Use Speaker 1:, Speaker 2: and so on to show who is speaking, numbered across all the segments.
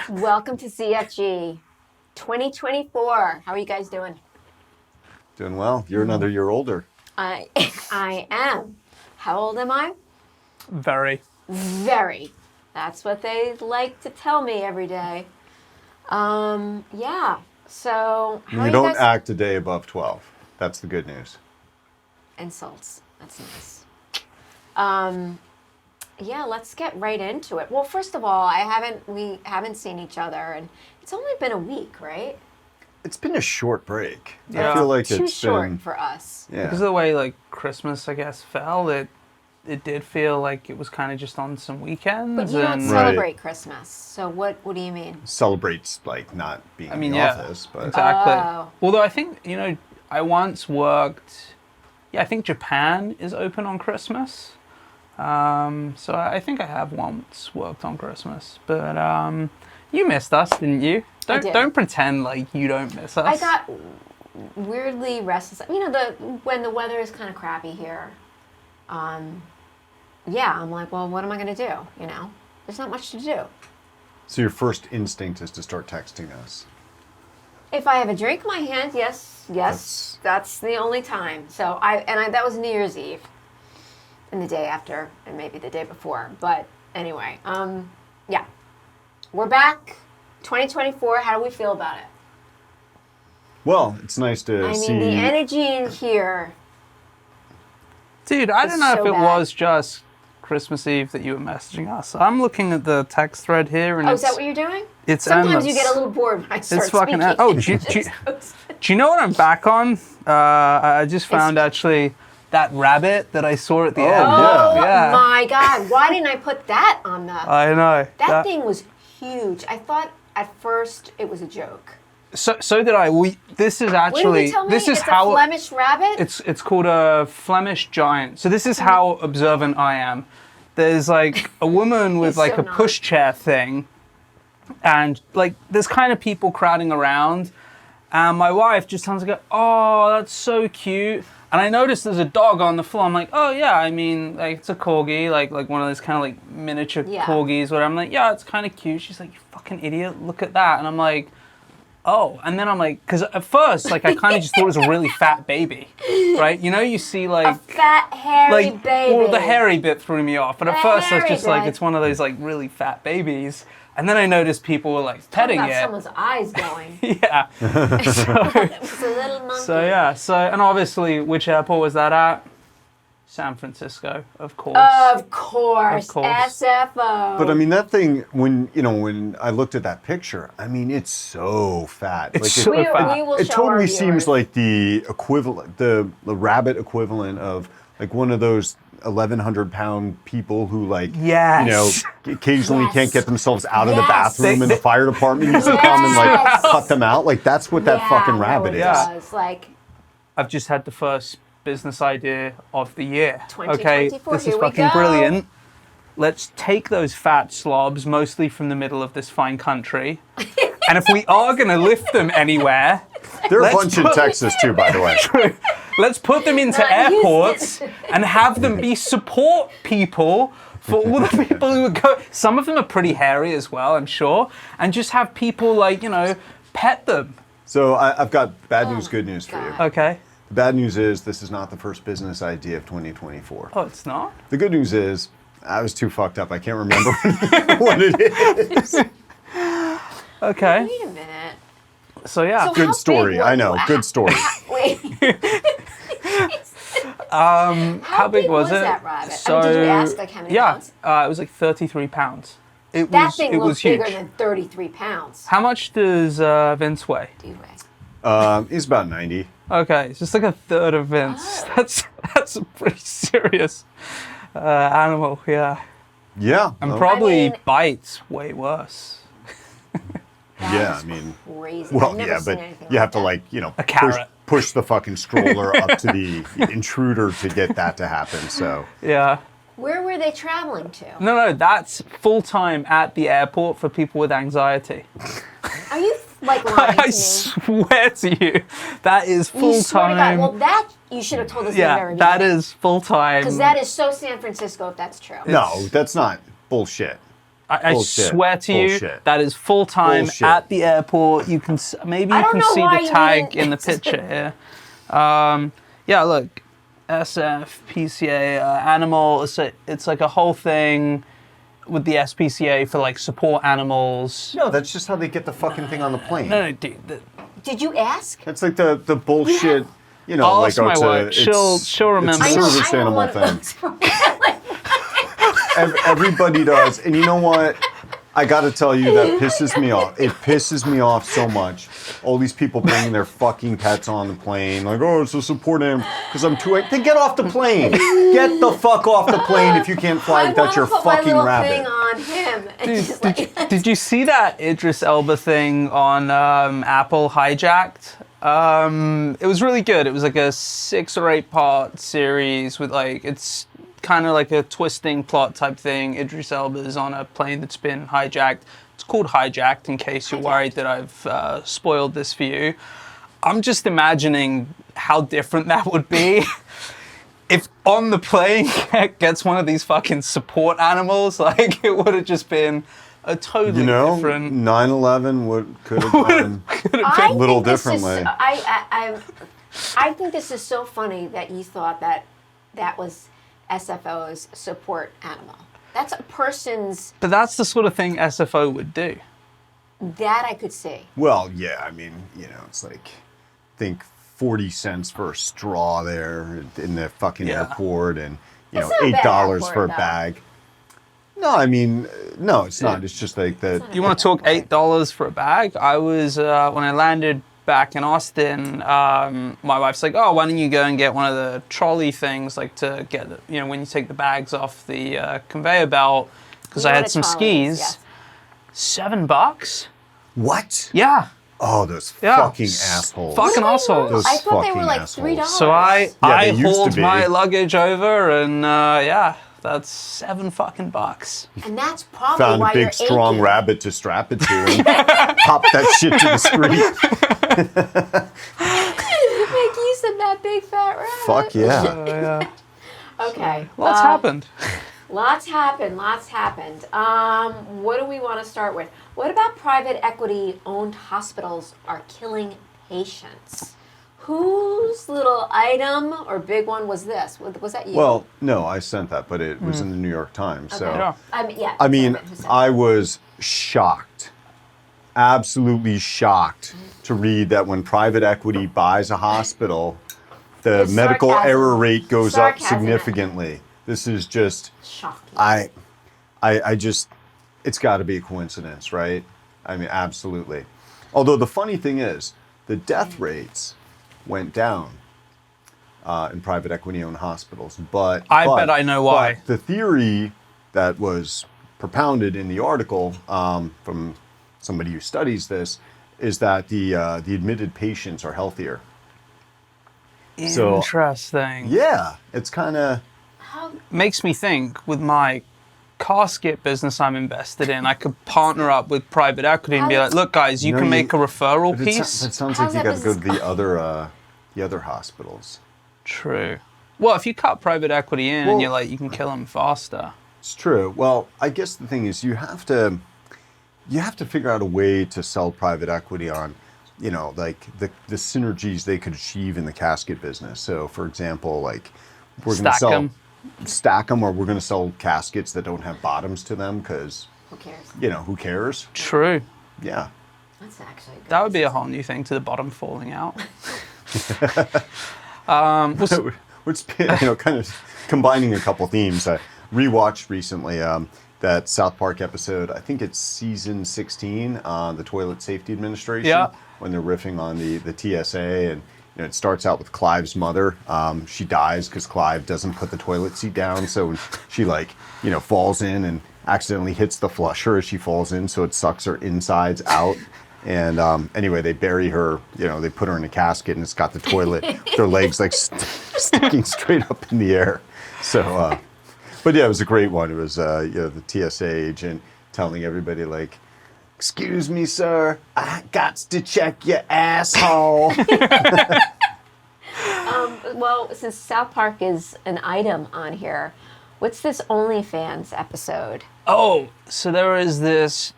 Speaker 1: Welcome to CFG 2024. How are you guys doing?
Speaker 2: Doing well. You're another year older.
Speaker 1: I am. How old am I?
Speaker 3: Very.
Speaker 1: Very. That's what they like to tell me every day. Yeah. So how are
Speaker 2: You don't
Speaker 1: guys?
Speaker 2: act a day above 12. That's the good news.
Speaker 1: Insults. That's nice. Yeah, let's get right into it. Well, first of all, we haven't seen each other, and it's only been a week, right?
Speaker 2: It's been a short break.
Speaker 3: Yeah.
Speaker 2: I feel like
Speaker 1: Too
Speaker 2: it's
Speaker 1: short
Speaker 2: been,
Speaker 1: for us.
Speaker 2: yeah.
Speaker 3: Because of the way like Christmas, I guess, fell, it did feel like it was kind of just on some weekends.
Speaker 1: But you don't
Speaker 3: and
Speaker 1: celebrate Christmas, so what do you mean?
Speaker 2: Celebrates like not being in the office, but
Speaker 3: exactly.
Speaker 1: Oh.
Speaker 3: Although I think I once worked. Yeah, I think Japan is open on Christmas. So I think I have once worked on Christmas, but you missed us, didn't you?
Speaker 1: I did.
Speaker 3: Don't pretend like you don't miss us.
Speaker 1: I got weirdly restless. When the weather is kind of crappy here. Yeah, I'm like, well, what am I going to do? There's not much to do.
Speaker 2: so your first instinct is to start texting us.
Speaker 1: If I have a drink in my hand, yes, that's the only time. So that was New Year's Eve, and the day after, and maybe the day before. But anyway, yeah, we're back, 2024. How do we feel about it?
Speaker 2: Well, it's nice to see.
Speaker 1: The energy in here.
Speaker 3: Dude, I don't know
Speaker 1: so
Speaker 3: if it
Speaker 1: bad.
Speaker 3: was just Christmas Eve that you were messaging us. I'm looking at the text thread here, and
Speaker 1: Oh, is that what you're doing?
Speaker 3: it's
Speaker 1: Sometimes
Speaker 3: endless.
Speaker 1: you get a little bored when I start
Speaker 3: It's fucking.
Speaker 1: speaking.
Speaker 3: Oh, do you know what I'm back on? I just found actually that rabbit that I saw at the end.
Speaker 1: Oh
Speaker 3: Yeah.
Speaker 1: my God! Why didn't I put that on the?
Speaker 3: I know.
Speaker 1: That thing was huge. I thought at first it was a joke.
Speaker 3: So did I. This is
Speaker 1: What did
Speaker 3: actually.
Speaker 1: you tell me?
Speaker 3: This is
Speaker 1: it's
Speaker 3: how
Speaker 1: a Flemish rabbit.
Speaker 3: it's called a Flemish giant. So this is how observant I am. There's like a woman with
Speaker 1: He's
Speaker 3: like
Speaker 1: so
Speaker 3: a
Speaker 1: not.
Speaker 3: pushchair thing, and like there's kind of people crowding around, and my wife just turns to go, "Oh, that's so cute." And I noticed there's a dog on the floor. I'm like, "Oh yeah, I mean, like it's a corgi, like one of those kind of like miniature corgis." Where I'm like, "Yeah, it's kind of cute." She's like, "You fucking idiot! Look at that!" And I'm like, oh, and then I'm like, because at first, like, I kind of just thought it was a really fat baby, right? You see, like,
Speaker 1: a fat hairy
Speaker 3: like,
Speaker 1: baby.
Speaker 3: well, the hairy bit threw me off, but at
Speaker 1: The
Speaker 3: first I was
Speaker 1: hairy
Speaker 3: just like,
Speaker 1: bit.
Speaker 3: it's one of those, like, really fat babies. And then I noticed people were, like, petting
Speaker 1: Talk about
Speaker 3: it.
Speaker 1: someone's eyes going.
Speaker 3: Yeah.
Speaker 1: It was a little monkey.
Speaker 3: So, yeah. And obviously, which airport was that at? San Francisco, of course.
Speaker 1: Of course. SFO.
Speaker 2: But I mean, that thing, when I looked at that picture, I mean, it's so fat.
Speaker 3: It's
Speaker 2: like,
Speaker 3: so fat.
Speaker 1: We will
Speaker 2: it
Speaker 1: show our
Speaker 2: totally
Speaker 1: viewers.
Speaker 2: seems like the equivalent, the rabbit equivalent of like one of those 1,100-pound people who
Speaker 3: Yes.
Speaker 2: occasionally
Speaker 1: Yes.
Speaker 2: can't get themselves out of the
Speaker 1: Yes.
Speaker 2: bathroom and the fire department needs to come and like
Speaker 1: Yes.
Speaker 2: cut them out. Like that's what that fucking rabbit is.
Speaker 3: Yeah.
Speaker 1: It's like
Speaker 3: I've just had the first business idea of the year.
Speaker 1: 2024,
Speaker 3: this
Speaker 1: here
Speaker 3: is
Speaker 1: we
Speaker 3: fucking
Speaker 1: go.
Speaker 3: brilliant. Let's take those fat slobs, mostly from the middle of this fine country, and if we are going to lift them anywhere,
Speaker 2: There are a
Speaker 3: Let's
Speaker 2: bunch in
Speaker 3: put-
Speaker 2: Texas too, by the way.
Speaker 3: let's put them into
Speaker 1: Not Houston.
Speaker 3: airports and have them be support people for all the people who would go. Some of them are pretty hairy as well, I'm sure, and just have people like, pet them.
Speaker 2: So I've got bad news,
Speaker 1: Oh
Speaker 2: good news for you.
Speaker 1: God.
Speaker 3: Okay.
Speaker 2: The bad news is this is not the first business idea of 2024.
Speaker 3: Oh, it's not?
Speaker 2: The good news is I was too fucked up. I can't remember what it is.
Speaker 3: Okay.
Speaker 1: wait a minute.
Speaker 3: So yeah.
Speaker 1: So
Speaker 2: Good
Speaker 1: how
Speaker 2: story.
Speaker 1: big
Speaker 2: I know.
Speaker 1: was-
Speaker 2: Good story.
Speaker 1: Wait.
Speaker 3: How big was it?
Speaker 1: that rabbit? Did you ask like how many pounds?
Speaker 3: It was like 33 pounds. It
Speaker 1: That
Speaker 3: was
Speaker 1: thing
Speaker 3: it
Speaker 1: looks
Speaker 3: was huge.
Speaker 1: bigger than 33 pounds.
Speaker 3: How much does Vince weigh?
Speaker 1: Do you weigh?
Speaker 2: He's about 90.
Speaker 3: Okay, it's just like a third of Vince.
Speaker 1: Oh.
Speaker 3: That's a pretty serious animal, yeah.
Speaker 2: Yeah.
Speaker 3: And
Speaker 2: well,
Speaker 3: probably
Speaker 1: I mean-
Speaker 3: bites way worse.
Speaker 2: yeah, I mean,
Speaker 1: Crazy.
Speaker 2: well,
Speaker 1: I've never
Speaker 2: yeah,
Speaker 1: seen
Speaker 2: but
Speaker 1: anything
Speaker 2: you have to
Speaker 1: that.
Speaker 3: carrot.
Speaker 2: push the fucking stroller up to the intruder to get that to happen. So
Speaker 3: Yeah.
Speaker 1: Where were they traveling to?
Speaker 3: No, that's full time at the airport for people with anxiety.
Speaker 1: Are you like lying to
Speaker 3: I
Speaker 1: me?
Speaker 3: swear to you, that is
Speaker 1: You
Speaker 3: full
Speaker 1: swear to God.
Speaker 3: time.
Speaker 1: Well, that you should have told us in the
Speaker 3: Yeah,
Speaker 1: very
Speaker 3: that
Speaker 1: beginning.
Speaker 3: is full time.
Speaker 1: Because that is so San Francisco, if that's true.
Speaker 2: no, that's not bullshit.
Speaker 3: I
Speaker 2: Bullshit.
Speaker 3: swear to you,
Speaker 2: Bullshit.
Speaker 3: that is full time
Speaker 2: Bullshit.
Speaker 3: at the airport. You can maybe
Speaker 1: I
Speaker 3: you
Speaker 1: don't
Speaker 3: can
Speaker 1: know
Speaker 3: see
Speaker 1: why
Speaker 3: the
Speaker 1: you
Speaker 3: tag
Speaker 1: didn't-
Speaker 3: in the picture here. Yeah, look, SFPCA animal. It's like a whole thing with the SPCA for like support animals.
Speaker 2: No, that's just how they get the fucking thing on the plane.
Speaker 3: No, dude.
Speaker 1: Did you ask?
Speaker 2: It's like the bullshit, you know,
Speaker 3: I'll
Speaker 2: like
Speaker 3: ask my
Speaker 2: it's
Speaker 3: wife. She'll remember.
Speaker 2: It's a
Speaker 1: I know,
Speaker 2: service
Speaker 1: I have
Speaker 2: animal
Speaker 1: one of
Speaker 2: thing.
Speaker 1: those for like,
Speaker 2: Everybody does. And you know what? I got to tell you, that pisses me off. It pisses me off so much. All these people bringing their fucking pets on the plane. Like, oh, it's a support animal. Because I'm too... Then get off the plane. Get the fuck off the plane if you can't fly
Speaker 1: I
Speaker 2: without
Speaker 1: want
Speaker 2: your
Speaker 1: to put my
Speaker 2: fucking
Speaker 1: little
Speaker 2: rabbit.
Speaker 1: thing on him. And just like,
Speaker 3: Did you see that Idris Elba thing on Apple Hijacked? It was really good. It was like a 6 or 8 part series with like, it's kind of like a twisting plot type thing. Idris Elba is on a plane that's been hijacked. It's called Hijacked, in case you're worried that I've spoiled this for you. I'm just imagining how different that would be if on the plane gets one of these fucking support animals. Like, it would have just been a totally
Speaker 2: You know,
Speaker 3: different...
Speaker 2: 9/11 could have gone
Speaker 1: I
Speaker 2: a little
Speaker 1: think this is-
Speaker 2: differently.
Speaker 1: I think this is so funny that you thought that that was SFO's support animal. That's a person's,
Speaker 3: But that's the sort of thing SFO would do.
Speaker 1: that I could see.
Speaker 2: Well, yeah, I mean, you know, it's like, think 40 cents for a straw there in the fucking
Speaker 3: Yeah.
Speaker 2: airport, and, you
Speaker 1: It's
Speaker 2: know,
Speaker 1: not a bad
Speaker 2: $8
Speaker 1: airport,
Speaker 2: for a
Speaker 1: though.
Speaker 2: bag. No, I mean, no, it's not. It's just like that.
Speaker 3: You want to talk $8 for a bag? I was when I landed back in Austin. My wife's like, "Oh, why don't you go and get one of the trolley things, like to get, you know, when you take the bags off the conveyor belt?" Because
Speaker 1: You
Speaker 3: I
Speaker 1: know
Speaker 3: had
Speaker 1: what a
Speaker 3: some
Speaker 1: trolley is,
Speaker 3: skis.
Speaker 1: yes.
Speaker 2: $7? What?
Speaker 3: Yeah,
Speaker 2: Oh, those
Speaker 3: yeah.
Speaker 2: fucking assholes.
Speaker 3: Fucking
Speaker 1: I
Speaker 3: assholes.
Speaker 2: Those
Speaker 1: thought they were
Speaker 2: fucking
Speaker 1: like
Speaker 2: assholes.
Speaker 1: $3.
Speaker 3: So I
Speaker 2: Yeah, they used to
Speaker 3: hauled
Speaker 2: be.
Speaker 3: my luggage over, and yeah, that's $7 fucking bucks.
Speaker 1: And that's probably
Speaker 2: Found
Speaker 1: why
Speaker 2: a big,
Speaker 1: you're
Speaker 2: strong
Speaker 1: aching.
Speaker 2: rabbit to strap it to and pop that shit to the street.
Speaker 1: Make use of that big fat rabbit.
Speaker 2: Fuck yeah.
Speaker 3: Yeah.
Speaker 1: Okay.
Speaker 3: Lots happened.
Speaker 1: Lots happened. Lots happened. What do we want to start with? What about private equity-owned hospitals are killing patients? Whose little item or big one was this? Was that you?
Speaker 2: Well, no, I sent that, but it was in the New York Times. So,
Speaker 1: Okay.
Speaker 3: Yeah.
Speaker 1: Yeah.
Speaker 2: I mean,
Speaker 1: who said
Speaker 2: I was shocked, absolutely shocked to read that when private equity buys a hospital, the
Speaker 1: There's
Speaker 2: medical
Speaker 1: sarcasm.
Speaker 2: error rate goes up
Speaker 1: Sarcasm in it.
Speaker 2: significantly. This is just,
Speaker 1: shocking.
Speaker 2: I just, it's got to be a coincidence, right? I mean, absolutely. Although the funny thing is, the death rates went down in private equity-owned hospitals, but
Speaker 3: I bet I know why.
Speaker 2: but the theory that was propounded in the article from somebody who studies this is that the admitted patients are healthier. So-
Speaker 3: Interesting.
Speaker 2: Yeah, it's kind of.
Speaker 1: How,
Speaker 3: Makes me think with my casket business I'm invested in, I could partner up with private equity and be like, look guys, you
Speaker 2: No,
Speaker 3: can
Speaker 2: you-
Speaker 3: make a referral
Speaker 2: But
Speaker 3: piece.
Speaker 2: That sounds
Speaker 1: How's
Speaker 2: like you
Speaker 1: that
Speaker 2: got to go to
Speaker 1: business
Speaker 2: the other hospitals.
Speaker 3: True. Well, if you cut private equity in
Speaker 2: Well-
Speaker 3: and you're like, you can kill them faster.
Speaker 2: It's true. Well, I guess the thing is you have to figure out a way to sell private equity on, you know, like the synergies they could achieve in the casket business. So, for example, like we're going to
Speaker 3: Stack
Speaker 2: sell
Speaker 3: 'em.
Speaker 2: stack them, or we're going to sell caskets that don't have bottoms to them because,
Speaker 1: who cares?
Speaker 2: you know, who cares?
Speaker 3: True.
Speaker 2: Yeah.
Speaker 1: That's actually good.
Speaker 3: That would be a whole new thing, to the bottom falling out.
Speaker 2: Which, you know, kind of combining a couple themes. I rewatched recently that South Park episode. I think it's season 16, the Toilet Safety Administration.
Speaker 3: Yeah.
Speaker 2: When they're riffing on the TSA, and you know, it starts out with Clive's mother. She dies because Clive doesn't put the toilet seat down, so she falls in and accidentally hits the flusher as she falls in, so it sucks her insides out. And anyway, they bury her, you know, they put her in a casket, and it's got the toilet, their legs like sticking straight up in the air. So, but yeah, it was a great one. It was, the TSA agent telling everybody, like, "Excuse me, sir, I got to check your asshole."
Speaker 1: Well, since South Park is an item on here, What's this OnlyFans episode?
Speaker 3: Oh, so there is this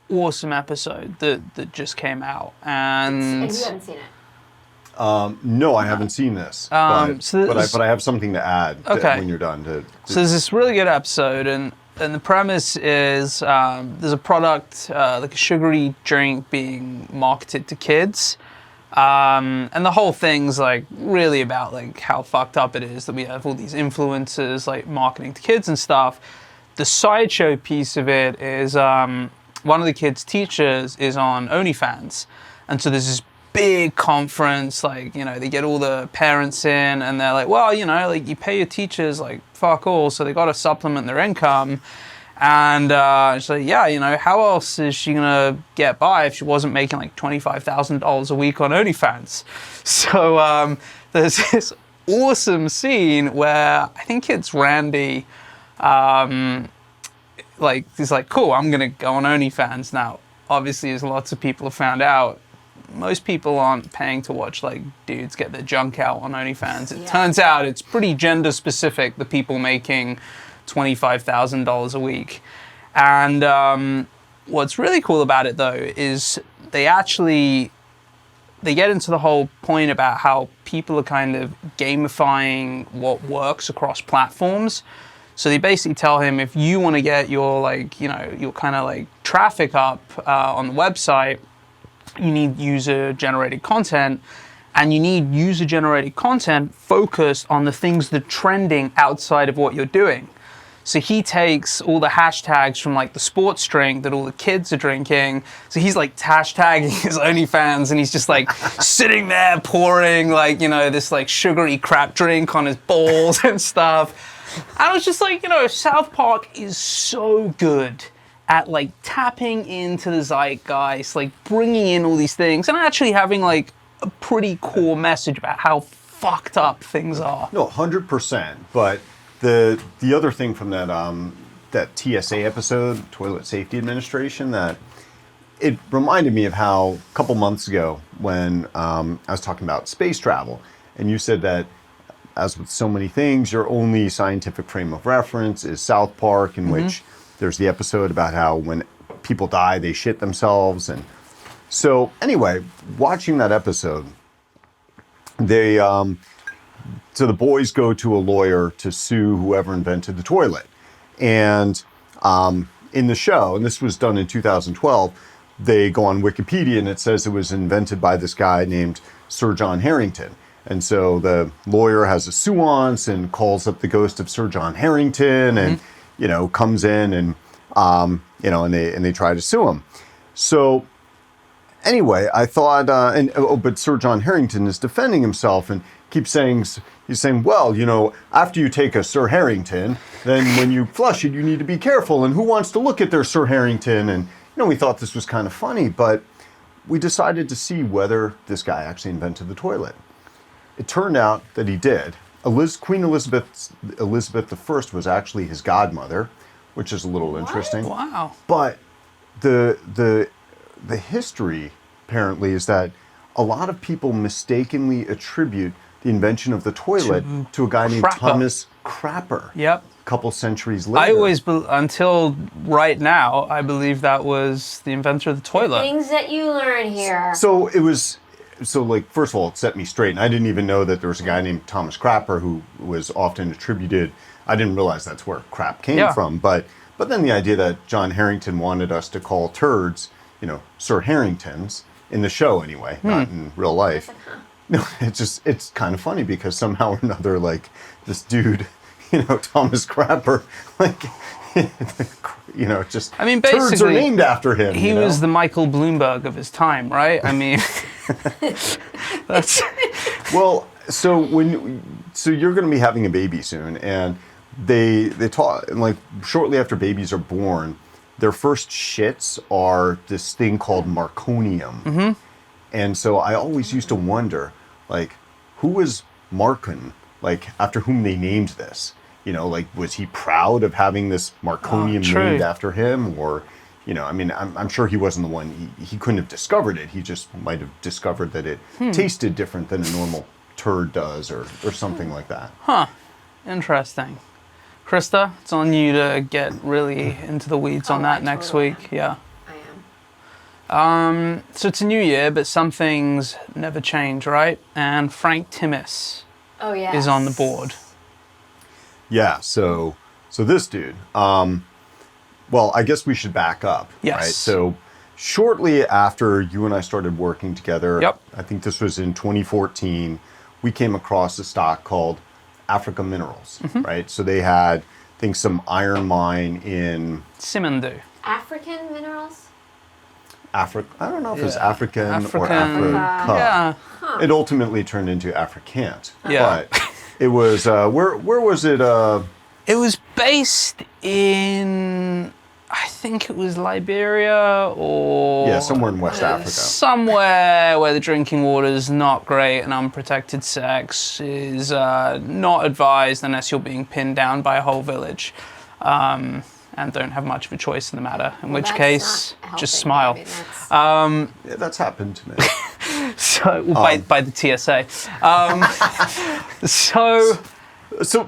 Speaker 3: awesome episode that just came out, and
Speaker 1: you haven't seen it.
Speaker 2: No, I haven't seen this, but I have something to add when you're done.
Speaker 3: So there's this really good episode, and the premise is there's a product, like a sugary drink being marketed to kids. And the whole thing's like really about like how fucked up it is that we have all these influencers like marketing to kids and stuff. The sideshow piece of it is one of the kids' teachers is on OnlyFans. And so there's this big conference, like, you know, they get all the parents in and they're like, well, you know, like you pay your teachers like fuck all, so they got to supplement their income. And she's like, yeah, you know, how else is she going to get by if she wasn't making like $25,000 a week on OnlyFans? So there's this awesome scene where I think it's Randy, like, he's like, cool, I'm going to go on OnlyFans now. Obviously, as lots of people have found out, most people aren't paying to watch like dudes get their junk out on OnlyFans. It turns out it's pretty gender specific, the people making $25,000 a week. And what's really cool about it though is they get into the whole point about how people are kind of gamifying what works across platforms. So they basically tell him, if you want to get your like, you know, your kind of like traffic up on the website, you need user-generated content, and you need user-generated content focused on the things that are trending outside of what you're doing. So he takes all the hashtags from like the sports drink that all the kids are drinking. So he's like hashtagging his OnlyFans, and he's just like sitting there pouring like, you know, this like sugary crap drink on his balls and stuff. And I was just like, you know, South Park is so good at like tapping into the zeitgeist, like bringing in all these things and actually having like a pretty core message about how fucked up things are.
Speaker 2: No, 100%. But the other thing from that TSA episode, Toilet Safety Administration, that it reminded me of how a couple months ago when I was talking about space travel, and you said that as with so many things, your only scientific frame of reference is South Park, in which there's the episode about how when people die, they shit themselves. And so anyway, watching that episode, they, so the boys go to a lawyer to sue whoever invented the toilet. And in the show, and this was done in 2012, they go on Wikipedia and it says it was invented by this guy named Sir John Harrington. And so the lawyer has a seance and calls up the ghost of Sir John Harrington and, you know, comes in and, you know, and they try to sue him. So anyway, I thought, but Sir John Harrington is defending himself and keeps saying, he's saying, well, you know, after you take a Sir Harrington, then when you flush it, you need to be careful. And who wants to look at their Sir Harrington? And, you know, we thought this was kind of funny, but we decided to see whether this guy actually invented the toilet. It turned out that he did. Queen Elizabeth I was actually his godmother, which is a little interesting.
Speaker 3: Wow.
Speaker 2: But the history apparently is that a lot of people mistakenly attribute the invention of the toilet to a guy named Thomas Crapper.
Speaker 3: Yep.
Speaker 2: A couple centuries later.
Speaker 3: I always, until right now, I believe that was the inventor of the toilet.
Speaker 1: Things that you learn here.
Speaker 2: So it was. So, like, first of all, it set me straight. And I didn't even know that there was a guy named Thomas Crapper who was often attributed. I didn't realize that's where crap came from. But then the idea that John Harrington wanted us to call turds, you know, Sir Harringtons, in the show anyway, not in real life. No, it's kind of funny because somehow or another, like, this dude, you know, Thomas Crapper, like, you know, just,
Speaker 3: I mean,
Speaker 2: turds are named after him.
Speaker 3: He was the Michael Bloomberg of his time, right? I mean, that's...
Speaker 2: Well, so you're going to be having a baby soon, and they taught, like, shortly after babies are born, their first shits are this thing called marconium. And so I always used to wonder, like, who was Marcon, like, after whom they named this? You know, like, was he proud of having this marconium named after him? Or, you know, I mean, I'm sure he wasn't the one, he couldn't have discovered it. He just might have discovered that it tasted different than a normal turd does or something like that.
Speaker 3: Huh. Interesting. Krista, it's on you to get really into the weeds on that next
Speaker 1: totally
Speaker 3: week. Yeah.
Speaker 1: I am.
Speaker 3: So it's a new year, but some things never change, right? And Frank Timis
Speaker 1: Oh, yeah.
Speaker 3: is on the board.
Speaker 2: Yeah, so this dude, well, I guess we should back up,
Speaker 3: Yes.
Speaker 2: right? So shortly after you and I started working together,
Speaker 3: Yep.
Speaker 2: I think this was in 2014, we came across a stock called Africa Minerals, right? So they had, I think, some iron mine in
Speaker 3: Simandu.
Speaker 1: African minerals?
Speaker 2: Africa. I don't know if it was
Speaker 3: Yeah.
Speaker 2: African or
Speaker 3: African.
Speaker 2: Africa.
Speaker 3: Yeah.
Speaker 2: It ultimately turned into Africant.
Speaker 3: Yeah.
Speaker 2: But it was, where was it?
Speaker 3: It was based in, I think it was Liberia or...
Speaker 2: Yeah, somewhere in West Africa.
Speaker 3: Somewhere where the drinking water is not great and unprotected sex is not advised unless you're being pinned down by a whole village and don't have much of a choice in the matter, in which
Speaker 1: That's
Speaker 3: case,
Speaker 1: not
Speaker 3: just
Speaker 1: helping.
Speaker 3: smile.
Speaker 1: I mean, that's-
Speaker 2: Yeah, that's happened to me.
Speaker 3: So, by the TSA.
Speaker 2: So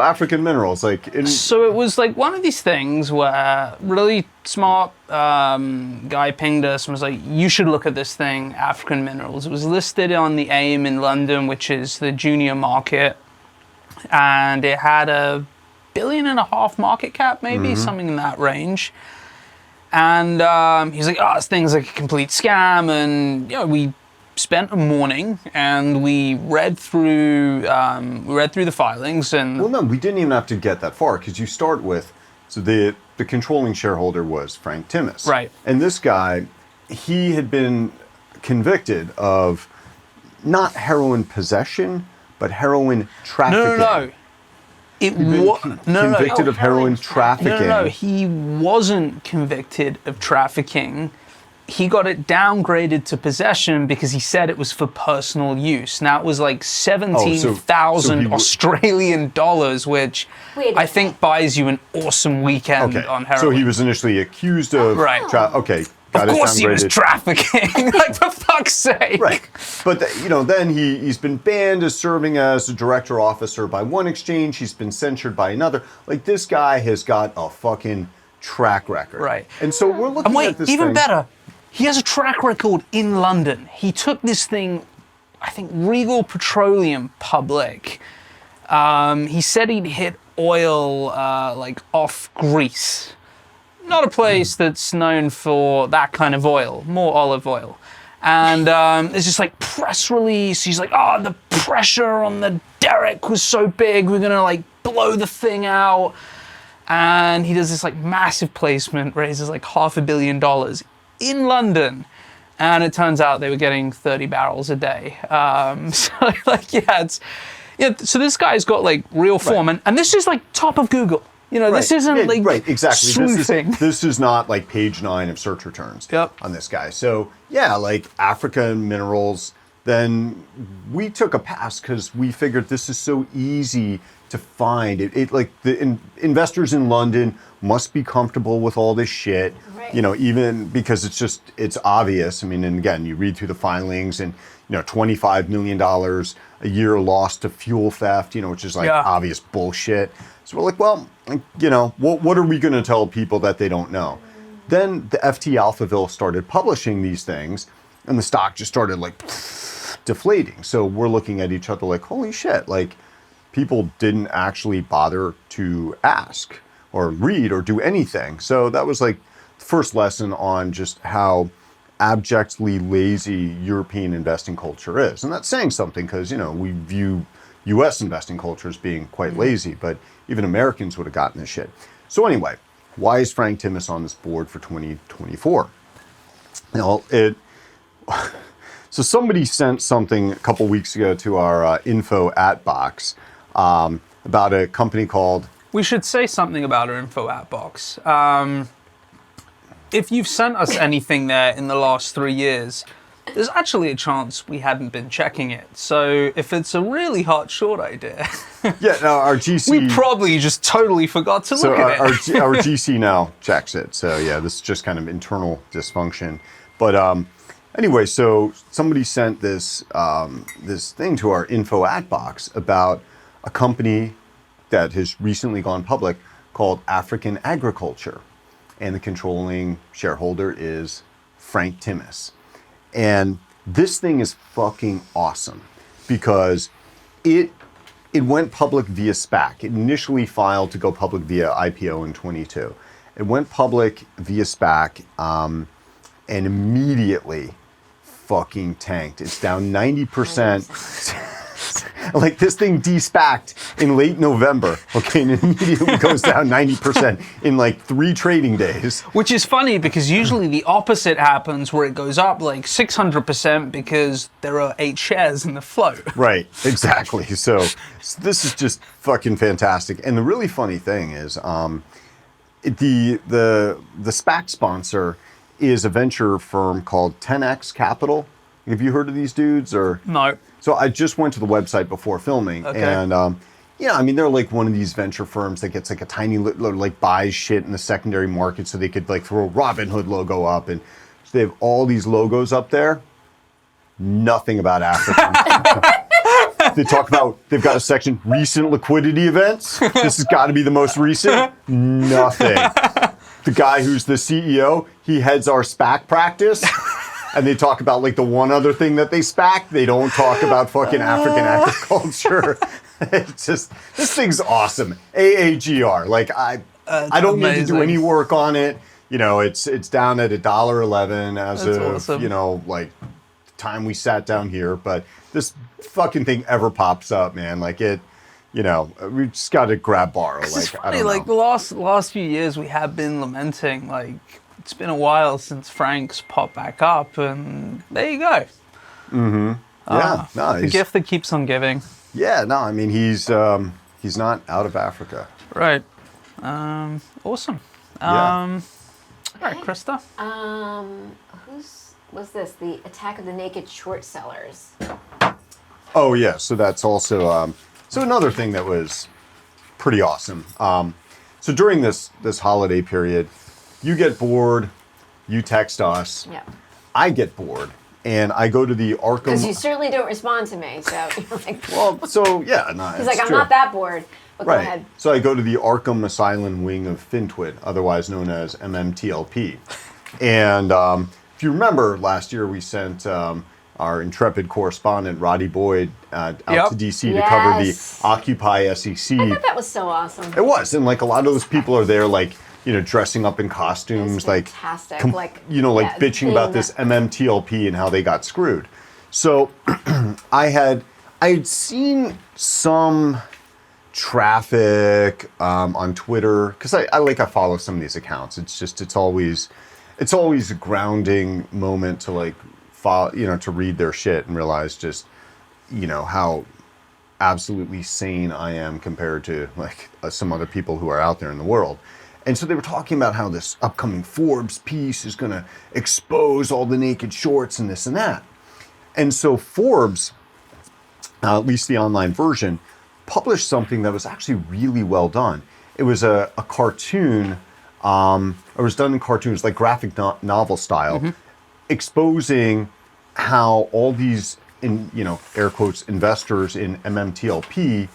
Speaker 2: African Minerals,
Speaker 3: So it was like one of these things where really smart guy pinged us and was like, you should look at this thing, African Minerals. It was listed on the AIM in London, which is the junior market, and it had a $1.5 billion market cap, maybe, something in that range. And he's like, oh, this thing's like a complete scam. And we spent a morning and we read through the filings. And
Speaker 2: well, no, we didn't even have to get that far because you start with, so the controlling shareholder was Frank Timis.
Speaker 3: Right.
Speaker 2: And this guy, he had been convicted of not heroin possession, but heroin trafficking.
Speaker 3: no.
Speaker 2: Convicted of heroin trafficking.
Speaker 3: No. He wasn't convicted of trafficking. He got it downgraded to possession because he said it was for personal use. Now it was like 17,000
Speaker 2: so
Speaker 3: Australian dollars, which
Speaker 1: Wait a
Speaker 3: I think buys you an awesome weekend
Speaker 2: Okay.
Speaker 3: on heroin.
Speaker 2: So he was initially accused of.
Speaker 3: Right.
Speaker 2: Okay.
Speaker 3: Of
Speaker 2: Got it
Speaker 3: course he was
Speaker 2: downgraded.
Speaker 3: trafficking. Like, for fuck's sake.
Speaker 2: Right. But, then he's been banned as serving as a director officer by one exchange. He's been censured by another. Like, this guy has got a fucking track record.
Speaker 3: Right.
Speaker 2: And so we're looking
Speaker 3: And wait,
Speaker 2: at this
Speaker 3: even
Speaker 2: thing.
Speaker 3: better, he has a track record in London. He took this thing, I think, Regal Petroleum public. He said he'd hit oil off Greece. Not a place that's known for that kind of oil, more olive oil. And there's just like press release. He's like, oh, the pressure on the derrick was so big, we're gonna like blow the thing out. And he does this like massive placement, raises like $500 million in London. And it turns out they were getting 30 barrels a day. So this guy's got like real form.
Speaker 2: Right.
Speaker 3: And this is like top of Google. This isn't
Speaker 2: right, exactly.
Speaker 3: sleuthing.
Speaker 2: This is not like page 9 of search returns on this guy. So yeah, like Africa Minerals, then we took a pass because we figured this is so easy to find. It like the investors in London must be comfortable with all this shit.
Speaker 1: Right.
Speaker 2: Even because it's obvious. I mean, and again, you read through the filings and $25 million a year lost to fuel theft, which is like obvious bullshit. So we're like, well, what are we going to tell people that they don't know? Then the FT Alphaville started publishing these things, and the stock just started like deflating. So we're looking at each other like, holy shit, like people didn't actually bother to ask or read or do anything. So that was like the first lesson on just how abjectly lazy European investing culture is. And that's saying something because, we view US investing culture as being quite lazy, but even Americans would have gotten this shit. So anyway, why is Frank Timis on this board for 2024? So somebody sent something a couple weeks ago to our info at box about a company called...
Speaker 3: We should say something about our info at box. If you've sent us anything there in the last 3 years, there's actually a chance we hadn't been checking it. So if it's a really hot short idea,
Speaker 2: our GC...
Speaker 3: we probably just totally forgot to look at it.
Speaker 2: Our GC now checks it. So yeah, this is just kind of internal dysfunction. But anyway, so somebody sent this this thing to our info at box about a company that has recently gone public called African Agriculture. And the controlling shareholder is Frank Timis. And this thing is fucking awesome because it went public via SPAC. It initially filed to go public via IPO in 22. It went public via SPAC and immediately fucking tanked. It's down 90%. Like this thing de-SPAC'd in late November, okay, and it immediately goes down 90% in like 3 trading days.
Speaker 3: Which is funny because usually the opposite happens where it goes up like 600% because there are 8 shares in the float.
Speaker 2: Right, exactly. So this is just fucking fantastic. And the really funny thing is the SPAC sponsor is a venture firm called 10X Capital. Have you heard of these dudes or?
Speaker 3: No.
Speaker 2: So I just went to the website before filming, and yeah, I mean they're like one of these venture firms that gets like a tiny like buys shit in the secondary market, so they could like throw a Robinhood logo up, and so they have all these logos up there. Nothing about Africa. They talk about they've got a section recent liquidity events. This has got to be the most recent. Nothing. The guy who's the CEO, he heads our SPAC practice. And they talk about like the one other thing that they SPAC. They don't talk about fucking African agriculture. It's just, this thing's awesome. AAGR. Like I don't need to do any work on it. You know, it's down at $1.11 as
Speaker 3: That's
Speaker 2: of
Speaker 3: awesome.
Speaker 2: you know, like the time we sat down here. But this fucking thing ever pops up, man. Like it, you know, we just got to grab borrow. Like
Speaker 3: It's
Speaker 2: I
Speaker 3: funny,
Speaker 2: don't know.
Speaker 3: like the last few years we have been lamenting like it's been a while since Frank's popped back up, and there you go.
Speaker 2: Yeah, no,
Speaker 3: The gift that keeps on giving.
Speaker 2: yeah, no. I mean, he's not out of Africa.
Speaker 3: Right. Awesome.
Speaker 2: Yeah.
Speaker 3: All right, Krista.
Speaker 1: Whose was this? The Attack of the Naked Short Sellers.
Speaker 2: Oh yeah, so that's also so another thing that was pretty awesome. So during this holiday period, you get bored, you text us.
Speaker 1: Yeah.
Speaker 2: I get bored, and I go to the
Speaker 1: Because you
Speaker 2: Arkham.
Speaker 1: certainly don't respond to me, so you're like,
Speaker 2: Well, so yeah, no,
Speaker 1: he's like, I'm not that bored. But go
Speaker 2: Right.
Speaker 1: ahead.
Speaker 2: So I go to the Arkham Asylum wing of FinTwit, otherwise known as MMTLP. And if you remember, last year we sent our intrepid correspondent, Roddy Boyd, out
Speaker 3: Yep.
Speaker 2: to DC to cover the
Speaker 1: Yes.
Speaker 2: Occupy SEC.
Speaker 1: I thought that was so awesome.
Speaker 2: It was, and like a lot of those people are there, like you know, dressing up in costumes,
Speaker 1: It's
Speaker 2: like
Speaker 1: fantastic. Like,
Speaker 2: you know, like
Speaker 1: yeah,
Speaker 2: bitching about
Speaker 1: being
Speaker 2: this
Speaker 1: that-
Speaker 2: MMTLP and how they got screwed. So I had seen some traffic on Twitter because I follow some of these accounts. It's always a grounding moment to like follow, you know, to read their shit and realize just you know how absolutely sane I am compared to like some other people who are out there in the world. And so they were talking about how this upcoming Forbes piece is going to expose all the naked shorts and this and that. And so Forbes, at least the online version, published something that was actually really well done. It was a cartoon, it was done in cartoons, like graphic novel style, exposing how all these, in you know, air quotes, investors in MMTLP,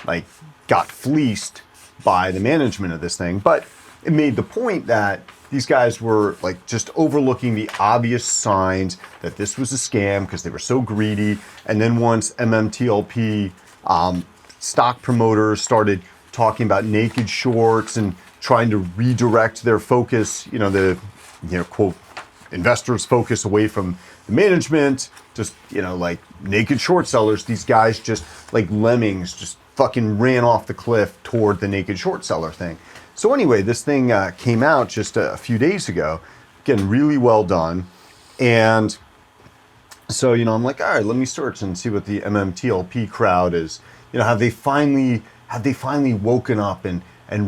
Speaker 2: like, got fleeced by the management of this thing. But it made the point that these guys were like just overlooking the obvious signs that this was a scam because they were so greedy. And then once MMTLP stock promoters started talking about naked shorts and trying to redirect their focus, you know, the, you know, quote, investors' focus away from the management, just, you know, like naked short sellers, these guys just like lemmings just fucking ran off the cliff toward the naked short seller thing. So anyway, this thing came out just a few days ago, again, really well done. And so, you know, I'm like, all right, let me search and see what the MMTLP crowd is. You know, have they finally woken up and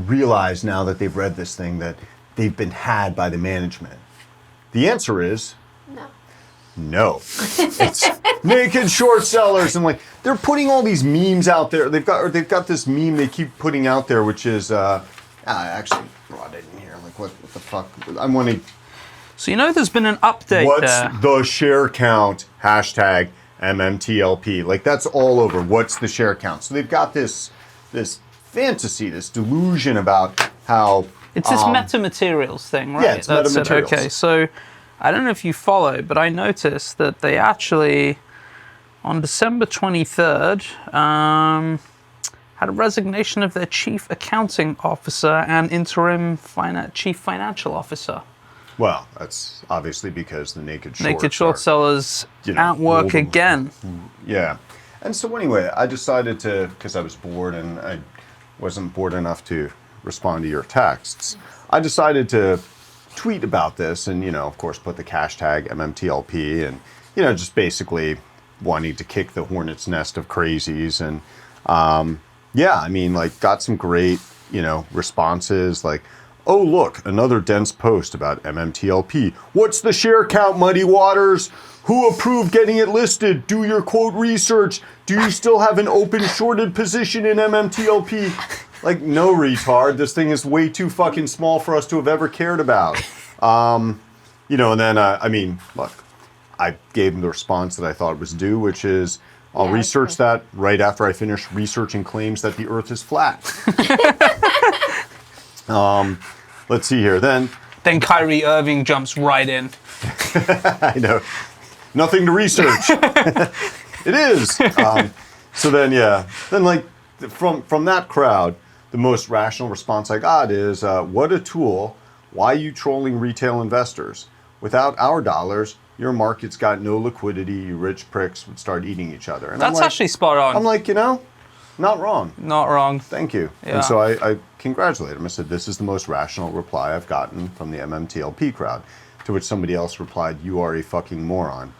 Speaker 2: realized now that they've read this thing that they've been had by the management? The answer is no. It's naked short sellers, and like they're putting all these memes out there. They've got this meme they keep putting out there, which is I actually brought it in here. Like what the fuck? I'm wondering.
Speaker 3: So you know there's been an update
Speaker 2: What's
Speaker 3: there.
Speaker 2: the share count? # MMTLP. Like that's all over. What's the share count? So they've got this fantasy, this delusion about how
Speaker 3: It's this metamaterials thing, right?
Speaker 2: Yeah, it's metamaterials.
Speaker 3: Okay, so I don't know if you follow, but I noticed that they actually, on December 23rd, had a resignation of their chief accounting officer and interim chief financial officer.
Speaker 2: Well, that's obviously because the naked
Speaker 3: short sellers at work again.
Speaker 2: Yeah. And so anyway, I decided to, because I was bored and I wasn't bored enough to respond to your texts, I decided to tweet about this and, of course, put the hashtag MMTLP and, just basically wanting to kick the Hornets Nest of crazies. And, got some great, responses like, oh, look, another dense post about MMTLP. What's the share count, Muddy Waters? Who approved getting it listed? Do your quote research. Do you still have an open shorted position in MMTLP? Like, no, retard. This thing is way too fucking small for us to have ever cared about. And then, look, I gave him the response that I thought was due, which is, I'll research that right after I finish researching claims that the Earth is flat. Let's see here. Then
Speaker 3: Kyrie Irving jumps right in.
Speaker 2: I know. Nothing to research. It is. From that crowd, the most rational response I got is, what a tool. Why are you trolling retail investors? Without our dollars, your market's got no liquidity. You rich pricks would start eating each other. And
Speaker 3: That's actually spot on.
Speaker 2: I'm like, not wrong.
Speaker 3: Not wrong.
Speaker 2: Thank you.
Speaker 3: Yeah.
Speaker 2: And so I congratulate him. I said, this is the most rational reply I've gotten from the MMTLP crowd. To which somebody else replied, you are a fucking moron.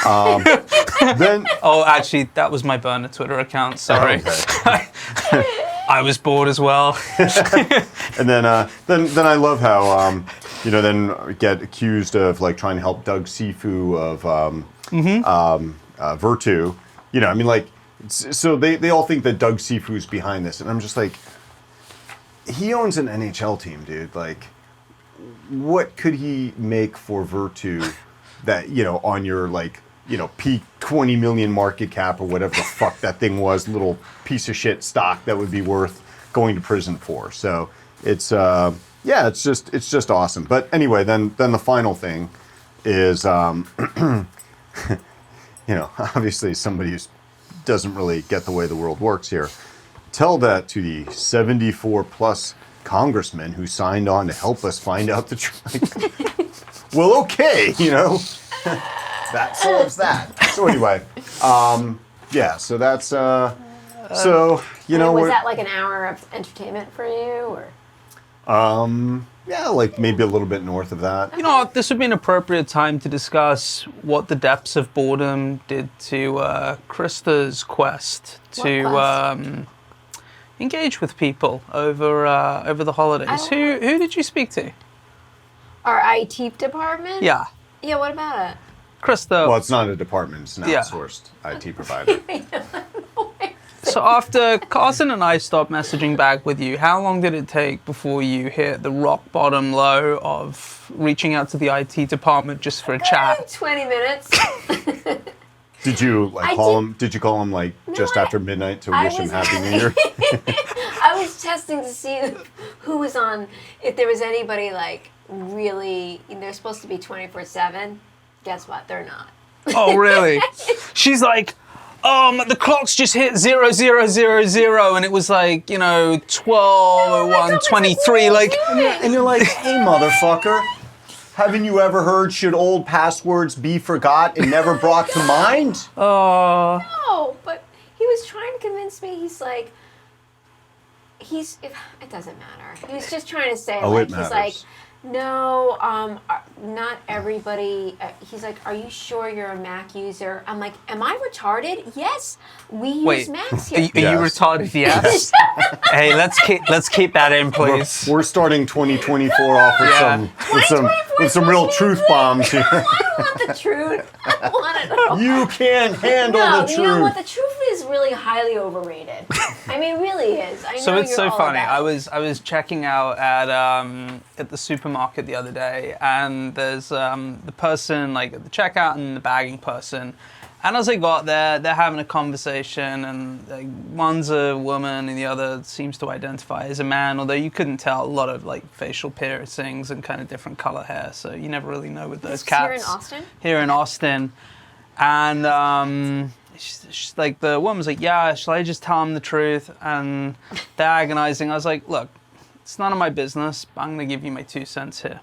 Speaker 3: Actually, that was my burner Twitter account. Sorry. Okay. I was bored as well.
Speaker 2: And then I love how, then get accused of like trying to help Doug Sifu of Virtu. So they all think that Doug Sifu's behind this, and I'm just like, he owns an NHL team, dude. Like, what could he make for Virtu that on your peak 20 million market cap or whatever the fuck that thing was, little piece of shit stock that would be worth going to prison for. So it's it's just awesome. But anyway, then the final thing is obviously somebody who doesn't really get the way the world works here. Tell that to the 74 plus congressmen who signed on to help us find out the truth. Well, okay, that solves that. So anyway, so that's
Speaker 1: was that like an hour of entertainment for you, or?
Speaker 2: Like maybe a little bit north of that.
Speaker 3: This would be an appropriate time to discuss what the depths of boredom did to Krista's quest to engage with people over the holidays. Who did you speak to?
Speaker 1: Our IT department?
Speaker 3: Yeah.
Speaker 1: Yeah, what about it?
Speaker 3: Krista.
Speaker 2: Well, it's not a department, it's an outsourced IT provider.
Speaker 3: So after Carson and I stopped messaging back with you, how long did it take before you hit the rock bottom low of reaching out to the IT department just for a chat?
Speaker 1: 20 minutes.
Speaker 2: Did you call him? Did you call him just after midnight to wish him Happy New Year?
Speaker 1: I was testing to see who was on, if there was anybody really, they're supposed to be 24/7. Guess what? They're not.
Speaker 3: Oh, really? She's like, the clock's just hit 0000, and it was 12:01:23.
Speaker 2: And you're like, hey, motherfucker, haven't you ever heard, should old passwords be forgot and never brought to mind?
Speaker 3: Oh.
Speaker 1: No, but he was trying to convince me. It doesn't matter. He was just trying to say,
Speaker 2: it matters.
Speaker 1: no, not everybody. He's like, are you sure you're a Mac user? I'm like, am I retarded? Yes, we use Macs here.
Speaker 3: Are you retarded? Yes. Hey, let's keep that in, please.
Speaker 2: We're starting 2024 off with some real truth bombs here.
Speaker 1: I don't want the truth. I don't want it at all.
Speaker 2: You can't handle the truth.
Speaker 1: You know what? The truth is really highly overrated. I mean, it really is. I know
Speaker 3: so it's
Speaker 1: you're
Speaker 3: so funny.
Speaker 1: I
Speaker 3: was checking out at the supermarket the other day, and there's the person at the checkout and the bagging person, And as I got there, they're having a conversation, and like, one's a woman and the other seems to identify as a man, although you couldn't tell. A lot of like facial piercings and kind of different color hair, so you never really know with those cats.
Speaker 1: Here in Austin?
Speaker 3: Here in Austin. And she's like, the woman's like, yeah, shall I just tell him the truth? And they're agonizing. I was like, look, it's none of my business, but I'm going to give you my 2 cents here.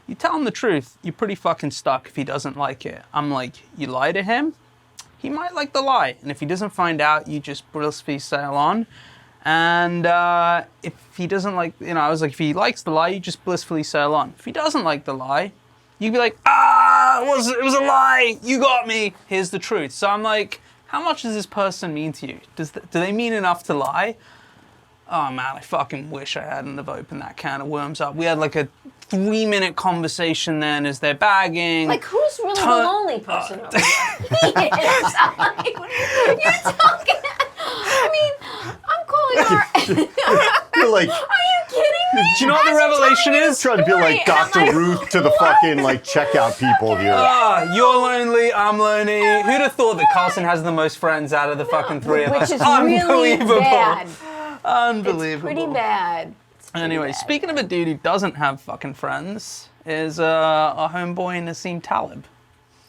Speaker 3: You tell him the truth, you're pretty fucking stuck if he doesn't like it. I'm like, you lie to him, he might like the lie. And if he doesn't find out, you just blissfully sail on. And if he doesn't like, I was like, if he likes the lie, you just blissfully sail on. If he doesn't like the lie, you'd be like, it was a lie, you got me, here's the truth. So I'm like, how much does this person mean to you? Do they mean enough to lie? Oh man, I fucking wish I hadn't have opened that can of worms up. We had like a 3-minute conversation then as they're bagging.
Speaker 1: Like, who's really the lonely person over there? Yes, you're talking. I mean, I'm calling our...
Speaker 2: You're like...
Speaker 1: Are you kidding me?
Speaker 3: Do you know what the revelation is?
Speaker 2: Trying to be like Dr. Ruth to the fucking like checkout people here.
Speaker 3: You're lonely, I'm lonely. Who'd have thought that Carson has the most friends out of the fucking three of us?
Speaker 1: Which is really bad.
Speaker 3: Unbelievable.
Speaker 1: It's pretty bad.
Speaker 3: Anyway, speaking of a dude who doesn't have fucking friends, is our homeboy Nassim Talib.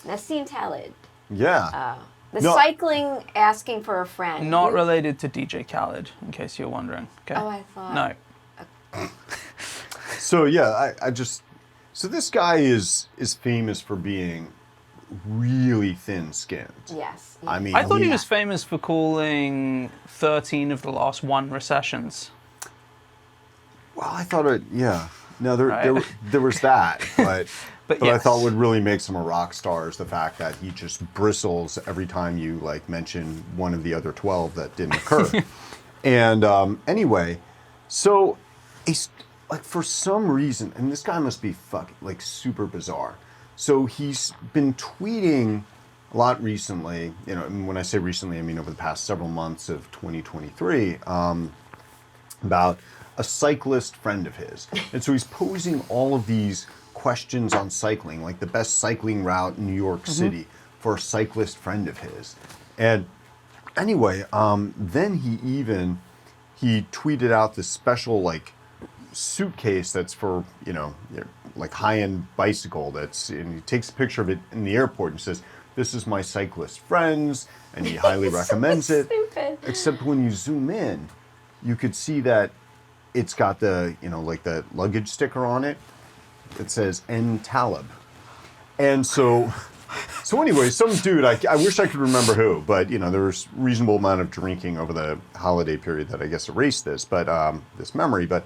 Speaker 1: Nassim Talib.
Speaker 2: Yeah.
Speaker 1: The cycling asking for a friend.
Speaker 3: Not related to DJ Khaled, in case you're wondering. Okay?
Speaker 1: Oh, I thought.
Speaker 3: No.
Speaker 2: So yeah, so this guy is famous for being really thin-skinned.
Speaker 1: Yes.
Speaker 2: I mean,
Speaker 3: I thought he was famous for calling 13 of the last 1 recessions.
Speaker 2: Well, I thought No,
Speaker 3: Right.
Speaker 2: there was that, but
Speaker 3: But
Speaker 2: I
Speaker 3: yes.
Speaker 2: thought would really make some a rock stars the fact that he just bristles every time you like mention one of the other 12 that didn't occur. And anyway, so he's like for some reason, and this guy must be fucking like super bizarre. So he's been tweeting a lot recently, and when I say recently, I mean over the past several months of 2023, about a cyclist friend of his. And so he's posing all of these questions on cycling, like the best cycling route in New York City for a cyclist friend of his. And anyway, then he tweeted out this special like suitcase that's for, like high-end bicycle and he takes a picture of it in the airport and says, "This is my cyclist friends," and he highly recommends it.
Speaker 1: Stupid.
Speaker 2: Except when you zoom in, you could see that it's got the, like the luggage sticker on it. It says N Talib. And so anyway, some dude, I wish I could remember who, but there was reasonable amount of drinking over the holiday period that I guess erased this, but this memory. But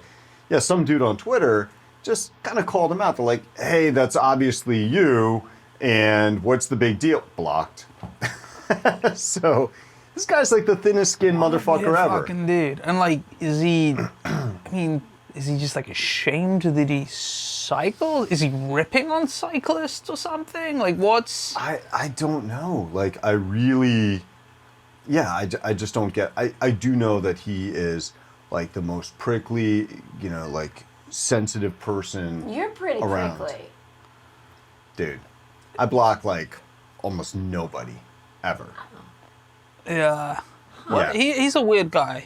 Speaker 2: yeah, some dude on Twitter just kind of called him out. They're like, "Hey, that's obviously you, and what's the big deal?" Blocked. So this guy's like the thinnest skinned motherfucker ever.
Speaker 3: Fucking dude. And like, is he just like ashamed that he cycles? Is he ripping on cyclists or something? Like what's...
Speaker 2: I don't know. Like I really, I just don't get, I do know that he is like the most prickly, like sensitive person
Speaker 1: You're pretty
Speaker 2: around.
Speaker 1: prickly.
Speaker 2: Dude, I block like almost nobody ever.
Speaker 3: Yeah.
Speaker 2: Yeah.
Speaker 3: He's a weird guy,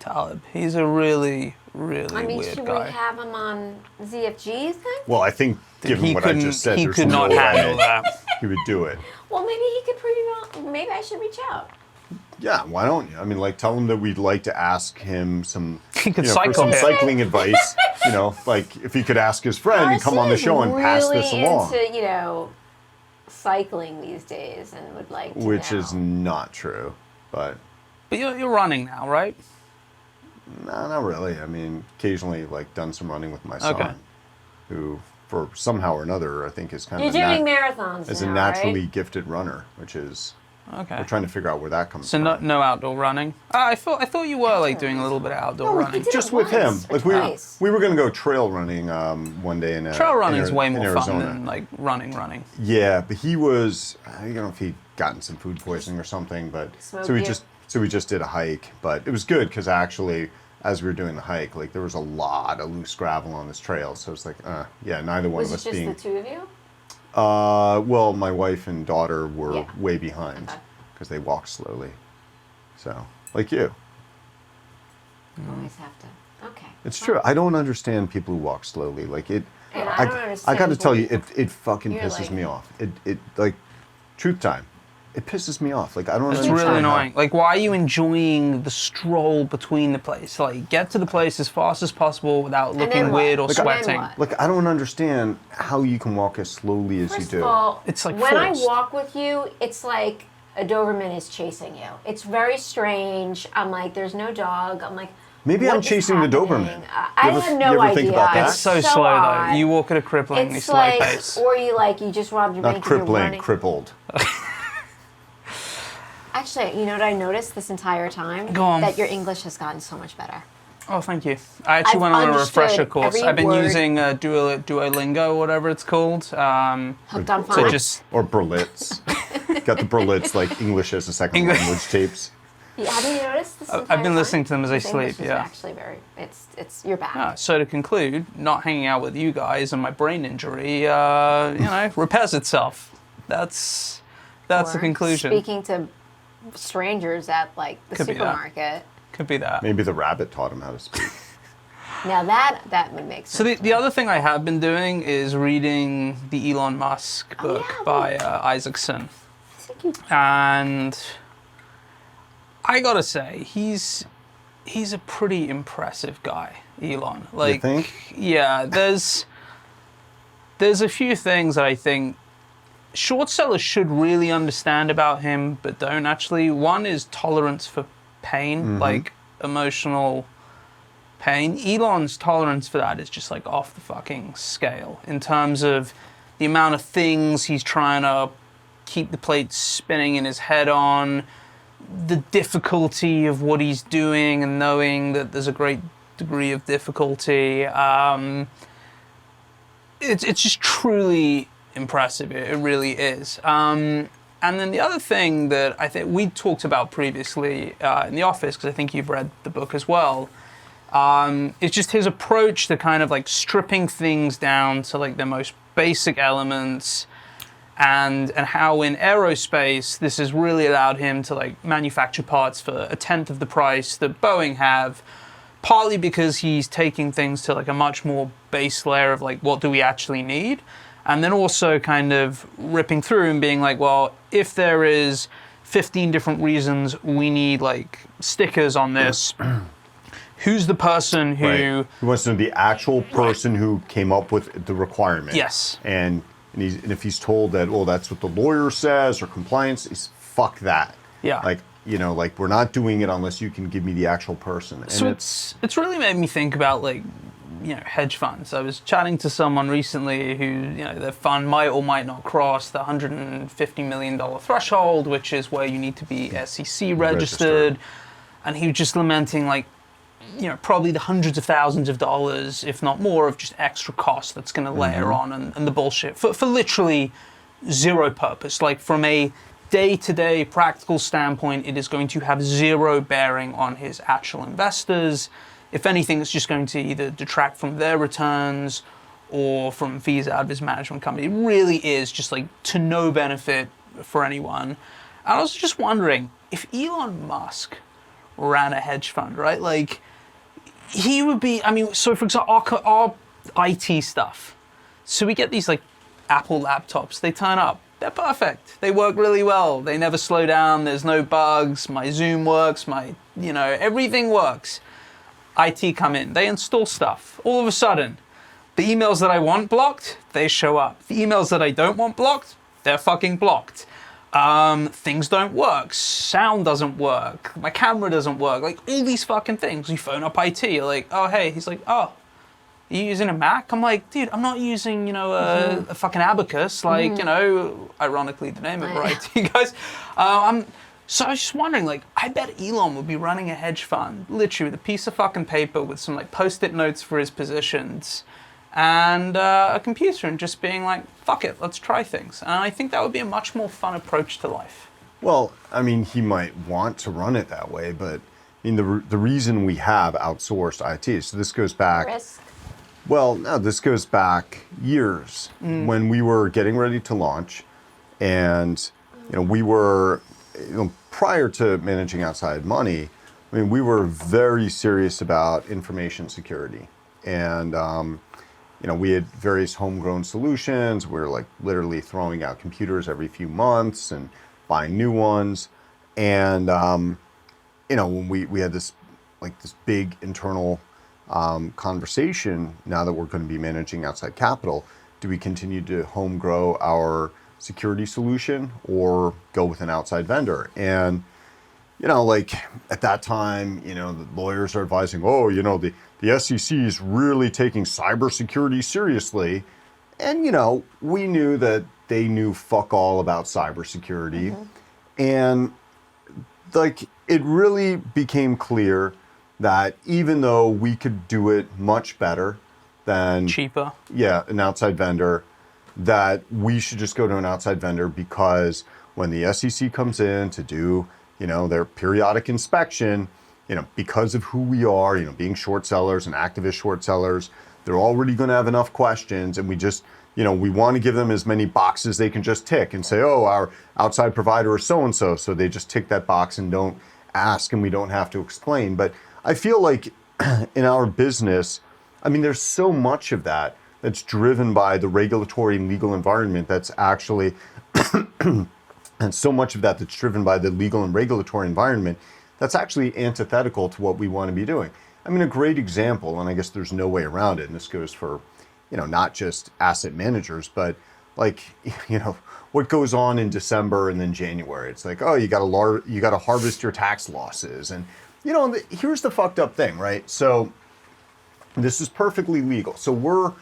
Speaker 3: Talib. He's a really, really weird
Speaker 1: should
Speaker 3: guy.
Speaker 1: we have him on ZFG, you think?
Speaker 2: Well, I think given what I just said,
Speaker 3: he
Speaker 2: there's
Speaker 3: could
Speaker 2: no
Speaker 3: not handle
Speaker 2: way
Speaker 3: that.
Speaker 2: he would do it.
Speaker 1: Well, maybe he could pretty well. Maybe I should reach out.
Speaker 2: Yeah, why don't you? I mean, like, tell him that we'd like to ask him some,
Speaker 3: He could
Speaker 2: for
Speaker 3: cycle
Speaker 2: some
Speaker 3: here.
Speaker 2: cycling advice. Like if he could ask his friend and come on the show and pass this along.
Speaker 1: Really into, cycling these days and would like to
Speaker 2: Which
Speaker 1: know.
Speaker 2: is not true, but
Speaker 3: But you're running now, right?
Speaker 2: no, not really. I mean, occasionally, like, done some running with my son,
Speaker 3: Okay.
Speaker 2: who, for somehow or another, I think is kind
Speaker 1: You're
Speaker 2: of
Speaker 1: doing marathons
Speaker 2: is
Speaker 1: now,
Speaker 2: a naturally
Speaker 1: right?
Speaker 2: gifted runner, which is
Speaker 3: Okay.
Speaker 2: we're trying to figure out where that comes
Speaker 3: So
Speaker 2: from.
Speaker 3: no outdoor running. I thought you were like doing a little bit of outdoor
Speaker 1: No, we
Speaker 3: running.
Speaker 1: did it
Speaker 2: Just with him,
Speaker 1: once or
Speaker 2: like
Speaker 1: twice.
Speaker 2: we were going to go trail running one day in
Speaker 3: Trail running is way
Speaker 2: in
Speaker 3: more
Speaker 2: Arizona.
Speaker 3: fun than like running.
Speaker 2: Yeah, but he was, I don't know if he'd gotten some food poisoning or something, but
Speaker 1: Smoke
Speaker 2: so we
Speaker 1: you.
Speaker 2: just did a hike, but it was good because actually, as we were doing the hike, like there was a lot of loose gravel on this trail, so it's like, neither one
Speaker 1: Was
Speaker 2: of
Speaker 1: it
Speaker 2: us
Speaker 1: just
Speaker 2: being,
Speaker 1: the two of you?
Speaker 2: Well, my wife and daughter were
Speaker 1: Yeah.
Speaker 2: way behind
Speaker 1: Okay.
Speaker 2: because they walk slowly. So, like you.
Speaker 1: Always have to. Okay.
Speaker 2: It's true. I don't understand people who walk slowly. Like it.
Speaker 1: And I don't understand
Speaker 2: I got to tell you,
Speaker 1: people-
Speaker 2: it fucking
Speaker 1: You're
Speaker 2: pisses
Speaker 1: like-
Speaker 2: me off. It like, truth time. It pisses me off. Like I don't
Speaker 3: It's
Speaker 2: understand.
Speaker 3: really
Speaker 2: how-
Speaker 3: annoying. Like, why are you enjoying the stroll between the place? Like, get to the place as fast as possible without
Speaker 1: And then
Speaker 3: looking
Speaker 1: what?
Speaker 3: weird or
Speaker 1: Like, and then
Speaker 3: sweating.
Speaker 1: what?
Speaker 2: Like I don't understand how you can walk as slowly as
Speaker 1: First
Speaker 2: you
Speaker 1: of
Speaker 2: do.
Speaker 1: all,
Speaker 3: It's, like,
Speaker 1: when
Speaker 3: forced.
Speaker 1: I walk with you, it's like a Doberman is chasing you. It's very strange. I'm like, there's no dog. I'm like,
Speaker 2: Maybe
Speaker 1: what
Speaker 2: I'm
Speaker 1: is
Speaker 2: chasing the
Speaker 1: happening?
Speaker 2: Doberman.
Speaker 1: I
Speaker 2: You ever-
Speaker 1: have no
Speaker 2: you ever
Speaker 1: idea.
Speaker 2: think about that?
Speaker 3: It's so
Speaker 1: so
Speaker 3: slow
Speaker 1: odd.
Speaker 3: though. You walk at a cripplingly
Speaker 1: It's
Speaker 3: slow
Speaker 1: like,
Speaker 3: pace.
Speaker 1: or you just robbed a
Speaker 2: Not
Speaker 1: bank and you're
Speaker 2: crippling,
Speaker 1: running.
Speaker 2: crippled.
Speaker 1: Actually, you know what I noticed this entire time?
Speaker 3: Go on.
Speaker 1: That your English has gotten so much better.
Speaker 3: Oh, thank you. I actually
Speaker 1: I've
Speaker 3: went on a
Speaker 1: understood
Speaker 3: refresher course.
Speaker 1: every
Speaker 3: I've been
Speaker 1: word.
Speaker 3: using Duolingo or whatever it's called.
Speaker 1: Hooked on
Speaker 3: So
Speaker 1: phonics.
Speaker 3: just
Speaker 2: Or Berlitz. Got the Berlitz like English as a second
Speaker 3: English.
Speaker 2: language tapes.
Speaker 1: Yeah, have you noticed this?
Speaker 3: I've been listening to them as I
Speaker 1: His English
Speaker 3: sleep,
Speaker 1: is
Speaker 3: yeah.
Speaker 1: Actually, it's you're back.
Speaker 3: so to conclude, not hanging out with you guys and my brain injury, repairs itself. That's the
Speaker 1: Or
Speaker 3: conclusion.
Speaker 1: Speaking to strangers at like the
Speaker 3: Could be that.
Speaker 1: supermarket.
Speaker 3: Could be that.
Speaker 2: Maybe the rabbit taught him how to speak.
Speaker 1: Now that would make sense.
Speaker 3: So the other thing I have been doing is reading the Elon Musk
Speaker 1: Oh,
Speaker 3: book
Speaker 1: yeah,
Speaker 3: by Isaacson.
Speaker 1: I think you-
Speaker 3: And I gotta say, he's a pretty impressive guy, Elon. Like,
Speaker 2: think?
Speaker 3: yeah, there's a few things that I think short sellers should really understand about him, but don't actually. One is tolerance for pain, like emotional pain. Elon's tolerance for that is just like off the fucking scale in terms of the amount of things he's trying to keep the plate spinning in his head on, the difficulty of what he's doing and knowing that there's a great degree of difficulty. It's just truly impressive. It really is. And then the other thing that I think we talked about previously in the office, because I think you've read the book as well, is just his approach to kind of like stripping things down to like the most basic elements, and how in aerospace this has really allowed him to like manufacture parts for a tenth of the price that Boeing have, partly because he's taking things to like a much more base layer of like what do we actually need, and then also kind of ripping through and being like, well, if there is 15 different reasons we need like stickers on this, who's the person who
Speaker 2: Right. He wants to know the actual person who came up with the requirement.
Speaker 3: Yes.
Speaker 2: And if he's told that, well, that's what the lawyer says or compliance, is fuck that.
Speaker 3: Yeah.
Speaker 2: Like, like we're not doing it unless you can give me the actual person. And
Speaker 3: So it's really made me think about like, hedge funds. I was chatting to someone recently who, their fund might or might not cross the $150 million threshold, which is where you need to be SEC registered. And he was just lamenting like, probably the hundreds of thousands of dollars, if not more, of just extra cost that's going to layer on and the bullshit for literally zero purpose. Like from a day-to-day practical standpoint, it is going to have zero bearing on his actual investors. If anything, it's just going to either detract from their returns or from fees out of his management company. It really is just like to no benefit for anyone. And I was just wondering, if Elon Musk ran a hedge fund, right? Like, he would be, so for example, our IT stuff. So we get these like Apple laptops, they turn up, they're perfect. They work really well. They never slow down. There's no bugs. My Zoom works. Everything works. IT come in, they install stuff. All of a sudden, the emails that I want blocked, they show up. The emails that I don't want blocked, they're fucking blocked. Things don't work. Sound doesn't work. My camera doesn't work. Like all these fucking things. You phone up IT, you're like, oh, hey. He's like, oh, are you using a Mac? I'm like, dude, I'm not using, a fucking abacus. Like, ironically, the name of our IT guys. So I was just wondering, like, I bet Elon would be running a hedge fund, literally with a piece of fucking paper with some like post-it notes for his positions and a computer and just being like, fuck it, let's try things. And I think that would be a much more fun approach to life.
Speaker 2: Well, he might want to run it that way, but the reason we have outsourced IT, so this goes back.
Speaker 1: Risk.
Speaker 2: Well, no, this goes back years when we were getting ready to launch, and we were, prior to managing outside money, I mean, we were very serious about information security, and we had various homegrown solutions. We were like literally throwing out computers every few months and buying new ones, and when we had this big internal conversation, now that we're going to be managing outside capital, do we continue to home grow our security solution or go with an outside vendor? And at that time, the lawyers are advising, the SEC is really taking cybersecurity seriously. And, we knew that they knew fuck all about cybersecurity. And it really became clear that even though we could do it much better than
Speaker 3: cheaper,
Speaker 2: an outside vendor, that we should just go to an outside vendor, because when the SEC comes in to do, their periodic inspection, because of who we are, being short sellers and activist short sellers, they're already going to have enough questions, and we just, we want to give them as many boxes they can just tick and say, oh, our outside provider is so-and-so, so they just tick that box and don't ask, and we don't have to explain. But I feel like in our business, I mean, there's so much of that that's driven by the regulatory and legal environment that's actually, and so much of that that's driven by the legal and regulatory environment that's actually antithetical to what we want to be doing. I mean, a great example, and I guess there's no way around it, and this goes for, not just asset managers, but what goes on in December and then January. It's like, oh, you got to harvest your tax losses. And, here's the fucked up thing, right? So this is perfectly legal. So we're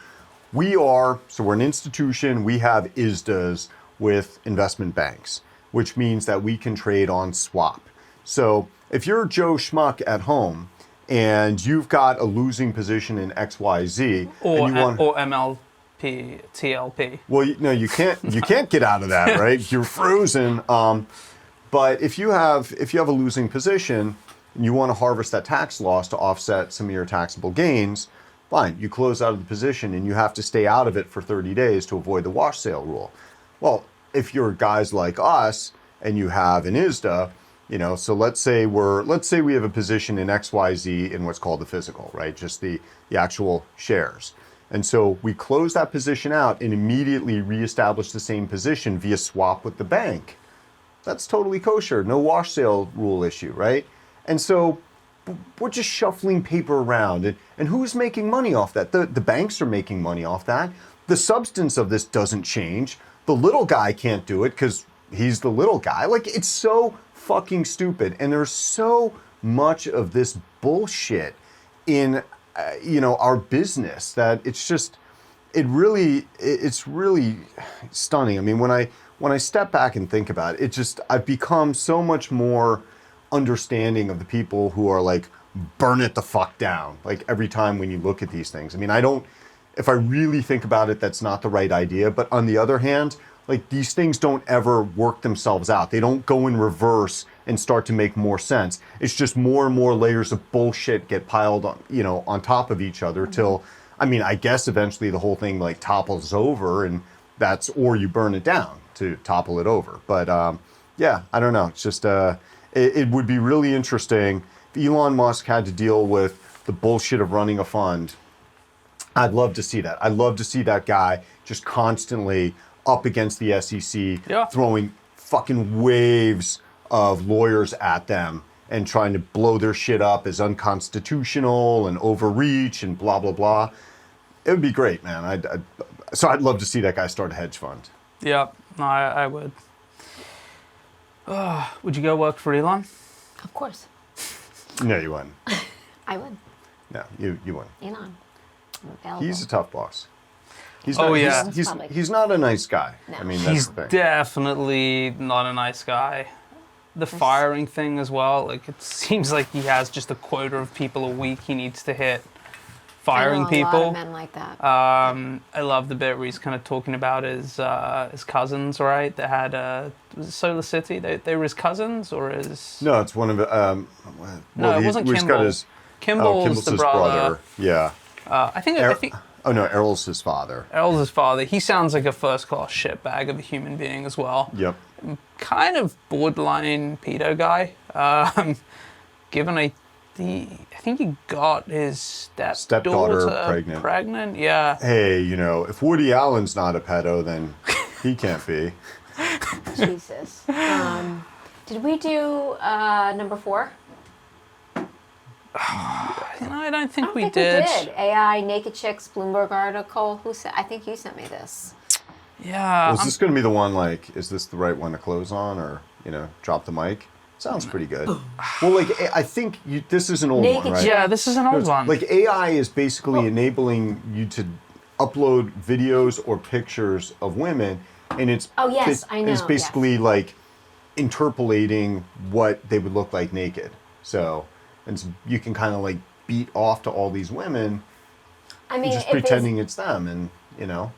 Speaker 2: an institution. We have ISDAs with investment banks, which means that we can trade on swap. So if you're Joe Schmuck at home and you've got a losing position in XYZ,
Speaker 3: or MLP, TLP.
Speaker 2: Well, you can't get out of that, right? You're frozen. But if you have a losing position and you want to harvest that tax loss to offset some of your taxable gains, fine, you close out of the position and you have to stay out of it for 30 days to avoid the wash sale rule. Well, if you're guys like us and you have an ISDA, so let's say we have a position in XYZ in what's called the physical, right? Just the actual shares. And so we close that position out and immediately reestablish the same position via swap with the bank. That's totally kosher. No wash sale rule issue, right? And so we're just shuffling paper around. And who's making money off that? The banks are making money off that. The substance of this doesn't change. The little guy can't do it because he's the little guy. It's so fucking stupid. And there's so much of this bullshit in our business that it's really stunning. I mean, when I step back and think about it, I've become so much more understanding of the people who are like, burn it the fuck down. Every time when you look at these things. I mean, if I really think about it, that's not the right idea. But on the other hand, these things don't ever work themselves out. They don't go in reverse and start to make more sense. It's just more and more layers of bullshit get piled on, on top of each other till, I mean, I guess eventually the whole thing topples over, and or you burn it down to topple it over. But I don't know. It's just, it would be really interesting if Elon Musk had to deal with the bullshit of running a fund. I'd love to see that. I'd love to see that guy just constantly up against the SEC, throwing fucking waves of lawyers at them and trying to blow their shit up as unconstitutional and overreach and blah, blah, blah. It would be great, man. So I'd love to see that guy start a hedge fund.
Speaker 3: Yeah, no, I would. Would you go work for Elon?
Speaker 1: Of course.
Speaker 2: No, you wouldn't.
Speaker 1: I would.
Speaker 2: No, you wouldn't.
Speaker 1: Elon. I'm available.
Speaker 2: He's a tough boss. He's not a nice guy.
Speaker 1: No.
Speaker 2: I mean, that's
Speaker 3: He's
Speaker 2: the thing.
Speaker 3: definitely not a nice guy. The firing thing as well, it seems like he has just a quota of people a week he needs to hit firing people.
Speaker 1: A lot of men like that.
Speaker 3: I love the bit where he's kind of talking about his cousins, right? That had was it Solar City. They were his cousins or his.
Speaker 2: No, it's one of
Speaker 3: no, it wasn't Kimball.
Speaker 2: Kimball's
Speaker 3: the brother.
Speaker 2: Yeah.
Speaker 3: I think
Speaker 2: Oh no, Errol's his father.
Speaker 3: Errol's his father. He sounds like a first-class shitbag of a human being as well.
Speaker 2: Yep.
Speaker 3: Kind of borderline pedo guy. Given I think he got his
Speaker 2: stepdaughter
Speaker 3: pregnant. Yeah.
Speaker 2: Hey, you know, if Woody Allen's not a pedo, then he can't be.
Speaker 1: Jesus. Did we do number 4?
Speaker 3: I don't think we
Speaker 1: We
Speaker 3: did.
Speaker 1: did. AI Naked Chicks Bloomberg article. Who said? I think you sent me this.
Speaker 3: Yeah.
Speaker 2: Was this going to be the one, like, is this the right one to close on, or, you know, drop the mic? Sounds pretty good. Well, like, I think this is an old
Speaker 1: Naked
Speaker 2: one, right?
Speaker 3: Yeah, this is an old one.
Speaker 2: Like, AI is basically enabling you to upload videos or pictures of women, and it's
Speaker 1: Oh, yes, I know,
Speaker 2: It's basically like interpolating what they would look like naked. So, and so you can kind of like beat off to all these women,
Speaker 1: I mean,
Speaker 2: just
Speaker 1: if
Speaker 2: pretending it's them, and you know.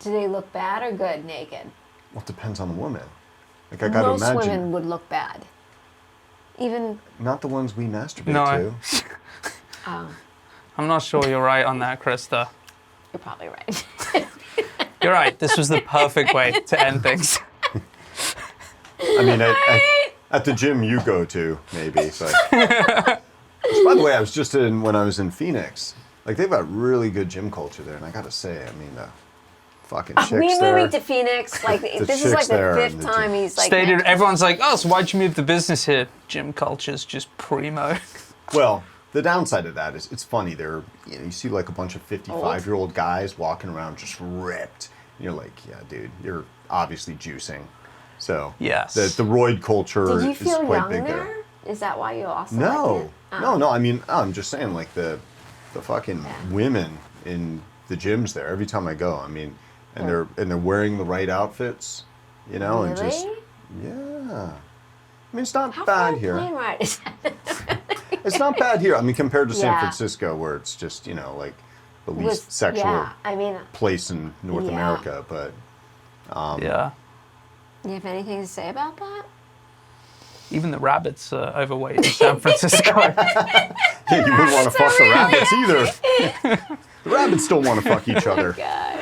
Speaker 1: do they look bad or good naked?
Speaker 2: Well, it depends on the woman. Like, I gotta
Speaker 1: Most
Speaker 2: imagine.
Speaker 1: women would look bad. Even.
Speaker 2: Not the ones we masturbate
Speaker 3: No.
Speaker 2: to.
Speaker 1: Oh,
Speaker 3: I'm not sure you're right on that, Krista.
Speaker 1: you're probably right.
Speaker 3: You're right. This was the perfect way to end things.
Speaker 2: I mean, at the gym you go to, maybe. But. Which, by the way, I was just when I was in Phoenix. Like, they've got really good gym culture there, and I gotta say, I mean, the fucking chicks
Speaker 1: We
Speaker 2: there.
Speaker 1: moving to Phoenix. Like this is
Speaker 2: chicks
Speaker 1: like the
Speaker 2: there and
Speaker 1: 5th
Speaker 2: the
Speaker 1: time he's like.
Speaker 3: Stated. Everyone's like, oh, so why'd you move the business here? Gym culture's just primo.
Speaker 2: Well, the downside of that is it's funny. You see like a bunch of 55-year-old guys walking around just ripped. And you're like, yeah, dude, you're obviously juicing. So
Speaker 3: Yes.
Speaker 2: the roid culture
Speaker 1: Did you
Speaker 2: is
Speaker 1: feel
Speaker 2: quite
Speaker 1: young
Speaker 2: big
Speaker 1: there?
Speaker 2: there.
Speaker 1: Is that why you also
Speaker 2: No,
Speaker 1: liked it?
Speaker 2: no. I mean, I'm just saying, like the fucking women in the gyms there. Every time I go, I mean, and they're wearing the right outfits, you know, and just yeah. I mean, it's not
Speaker 1: How
Speaker 2: bad
Speaker 1: far
Speaker 2: here.
Speaker 1: plane ride is that?
Speaker 2: It's not bad here. I mean, compared to San
Speaker 1: Yeah.
Speaker 2: Francisco, where it's just, you know, like the least
Speaker 1: Was-
Speaker 2: sexual
Speaker 1: Yeah, I mean,
Speaker 2: place in North
Speaker 1: Yeah.
Speaker 2: America. But
Speaker 3: Yeah.
Speaker 1: you have anything to say about that?
Speaker 3: Even the rabbits are overweight in San Francisco.
Speaker 2: yeah, you wouldn't want to fuck the rabbits either. The rabbits don't want to fuck each other.
Speaker 1: God.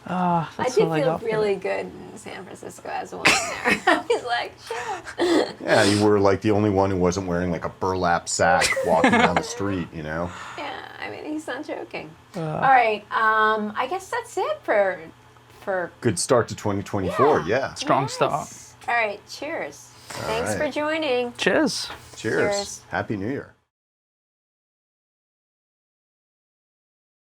Speaker 1: I
Speaker 3: That's
Speaker 1: did
Speaker 3: all I
Speaker 1: feel
Speaker 3: got for
Speaker 1: really good in San Francisco as a woman there. I was like, sure.
Speaker 2: Yeah, you were like the only one who wasn't wearing like a burlap sack walking down the street, you know?
Speaker 1: Yeah, I mean, he's not joking. All right, I guess that's it for
Speaker 2: Good start to 2024, yeah.
Speaker 3: Strong start.
Speaker 1: All right, cheers. Thanks
Speaker 2: right.
Speaker 1: for joining.
Speaker 3: Cheers.
Speaker 2: Cheers.
Speaker 1: Cheers.
Speaker 2: Happy New Year.